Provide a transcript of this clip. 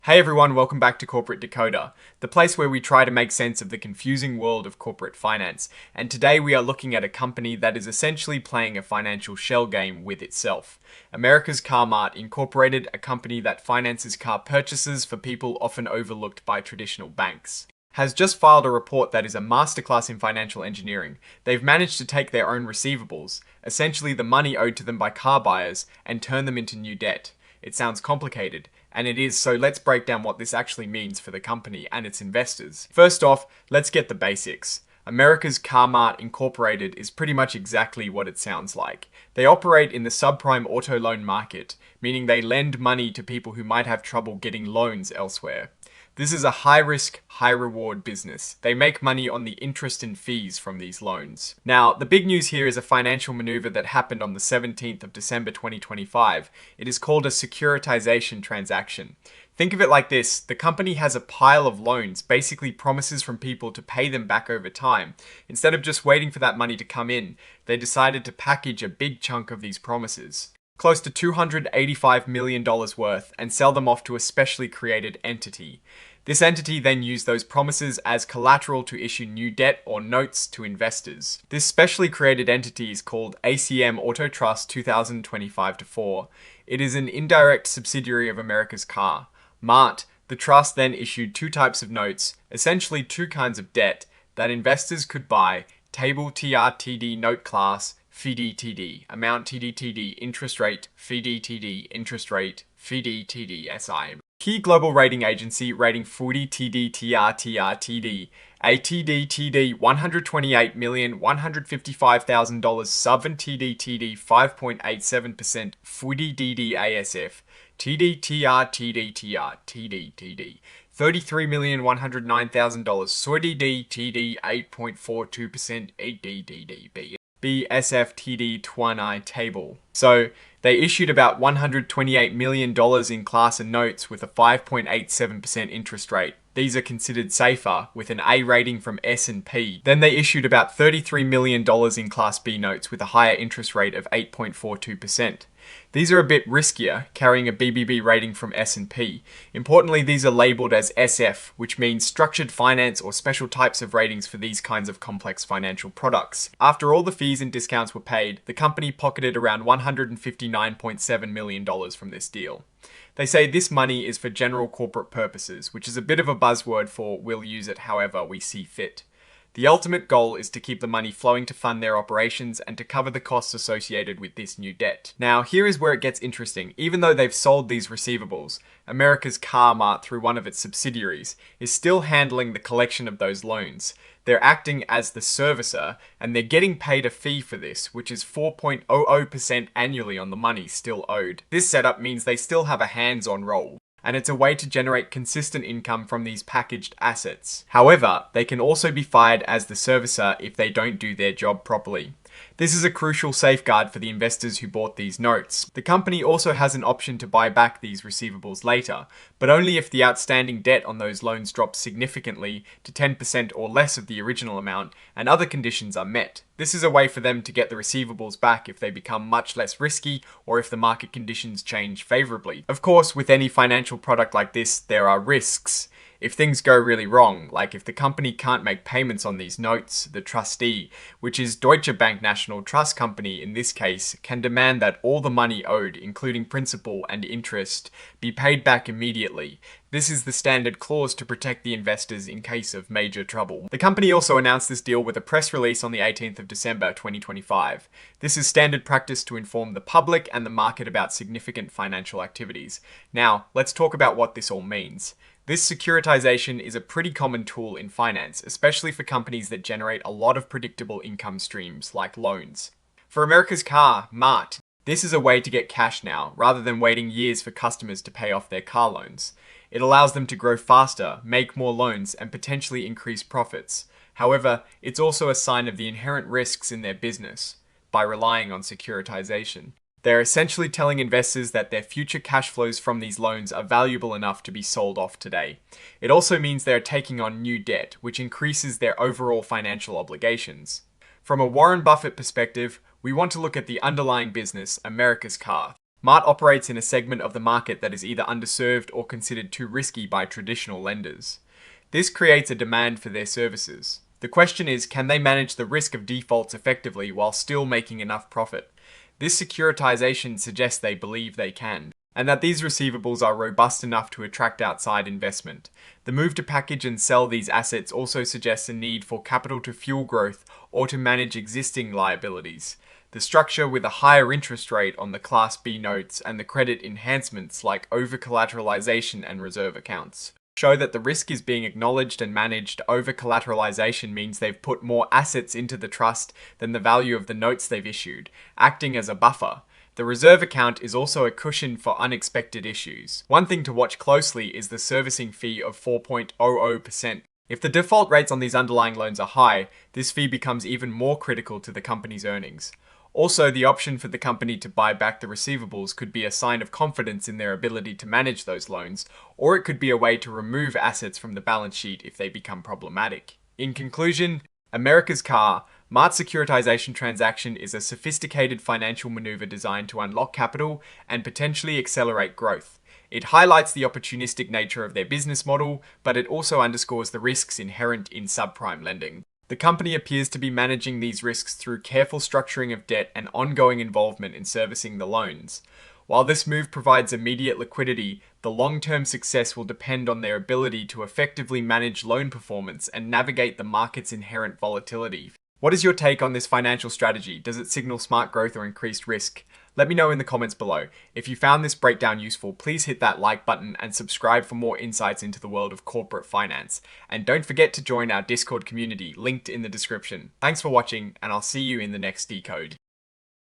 Hey everyone, welcome back to Corporate Decoder, the place where we try to make sense of the confusing world of corporate finance. And today we are looking at a company that is essentially playing a financial shell game with itself. America's Car-Mart Incorporated, a company that finances car purchases for people often overlooked by traditional banks, has just filed a report that is a masterclass in financial engineering. They've managed to take their own receivables, essentially the money owed to them by car buyers, and turn them into new debt. It sounds complicated, and it is, so let's break down what this actually means for the company and its investors. First off, let's get the basics. America's Car-Mart Incorporated is pretty much exactly what it sounds like. They operate in the subprime auto loan market, meaning they lend money to people who might have trouble getting loans elsewhere. This is a high-risk, high-reward business. They make money on the interest and fees from these loans. Now, the big news here is a financial maneuver that happened on the 17th of December 2025. It is called a securitization transaction. Think of it like this: the company has a pile of loans, basically promises from people to pay them back over time. Instead of just waiting for that money to come in, they decided to package a big chunk of these promises, close to $285 million worth, and sell them off to a specially created entity. This entity then used those promises as collateral to issue new debt or notes to investors. This specially created entity is called ACM Auto Trust 2025-4. It is an indirect subsidiary of America's Car-Mart. The trust then issued two types of notes, essentially two kinds of debt, that investors could buy: table TRTD note class, FDTD, amount TDTD, interest rate, FDTD, interest rate, FDTD, SI. Key global rating agency rating FDTD, TRTD, ATDTD $128,155,000, sub and TDTD 5.87%, FDTD ASF, TDTR, TDTD. $33,109,000, SOIDD TD 8.42%, ADDB. BSFTD Twanai table. So they issued about $128 million in class and notes with a 5.87% interest rate. These are considered safer, with an A rating from S&P. Then they issued about $33 million in Class B notes with a higher interest rate of 8.42%. These are a bit riskier, carrying a BBB rating from S&P. Importantly, these are labeled as SF, which means structured finance or special types of ratings for these kinds of complex financial products. After all the fees and discounts were paid, the company pocketed around $159.7 million from this deal. They say this money is for general corporate purposes, which is a bit of a buzzword for we'll use it however we see fit. The ultimate goal is to keep the money flowing to fund their operations and to cover the costs associated with this new debt. Now, here is where it gets interesting. Even though they've sold these receivables, America's Car-Mart, through one of its subsidiaries, is still handling the collection of those loans. They're acting as the servicer, and they're getting paid a fee for this, which is 4.00% annually on the money still owed. This setup means they still have a hands-on role, and it's a way to generate consistent income from these packaged assets. However, they can also be fired as the servicer if they don't do their job properly. This is a crucial safeguard for the investors who bought these notes. The company also has an option to buy back these receivables later, but only if the outstanding debt on those loans drops significantly to 10% or less of the original amount, and other conditions are met. This is a way for them to get the receivables back if they become much less risky or if the market conditions change favorably. Of course, with any financial product like this, there are risks. If things go really wrong, like if the company can't make payments on these notes, the trustee, which is Deutsche Bank National Trust Company in this case, can demand that all the money owed, including principal and interest, be paid back immediately. This is the standard clause to protect the investors in case of major trouble. The company also announced this deal with a press release on the 18th of December 2025. This is standard practice to inform the public and the market about significant financial activities. Now, let's talk about what this all means. This securitization is a pretty common tool in finance, especially for companies that generate a lot of predictable income streams, like loans. For America's Car-Mart, this is a way to get cash now, rather than waiting years for customers to pay off their car loans. It allows them to grow faster, make more loans, and potentially increase profits. However, it's also a sign of the inherent risks in their business by relying on securitization. They're essentially telling investors that their future cash flows from these loans are valuable enough to be sold off today. It also means they're taking on new debt, which increases their overall financial obligations. From a Warren Buffett perspective, we want to look at the underlying business, America's Car. Mart operates in a segment of the market that is either underserved or considered too risky by traditional lenders. This creates a demand for their services. The question is, can they manage the risk of defaults effectively while still making enough profit? This securitization suggests they believe they can, and that these receivables are robust enough to attract outside investment. The move to package and sell these assets also suggests a need for capital to fuel growth or to manage existing liabilities. The structure with a higher interest rate on the Class B notes and the credit enhancements like over-collateralization and reserve accounts show that the risk is being acknowledged and managed. Over-collateralization means they've put more assets into the trust than the value of the notes they've issued, acting as a buffer. The reserve account is also a cushion for unexpected issues. One thing to watch closely is the servicing fee of 4.00%. If the default rates on these underlying loans are high, this fee becomes even more critical to the company's earnings. Also, the option for the company to buy back the receivables could be a sign of confidence in their ability to manage those loans, or it could be a way to remove assets from the balance sheet if they become problematic. In conclusion, America's Car-Mart securitization transaction is a sophisticated financial maneuver designed to unlock capital and potentially accelerate growth. It highlights the opportunistic nature of their business model, but it also underscores the risks inherent in subprime lending. The company appears to be managing these risks through careful structuring of debt and ongoing involvement in servicing the loans. While this move provides immediate liquidity, the long-term success will depend on their ability to effectively manage loan performance and navigate the market's inherent volatility. What is your take on this financial strategy? Does it signal smart growth or increased risk? Let me know in the comments below. If you found this breakdown useful, please hit that like button and subscribe for more insights into the world of corporate finance. And don't forget to join our Discord community, linked in the description. Thanks for watching, and I'll see you in the next Decode.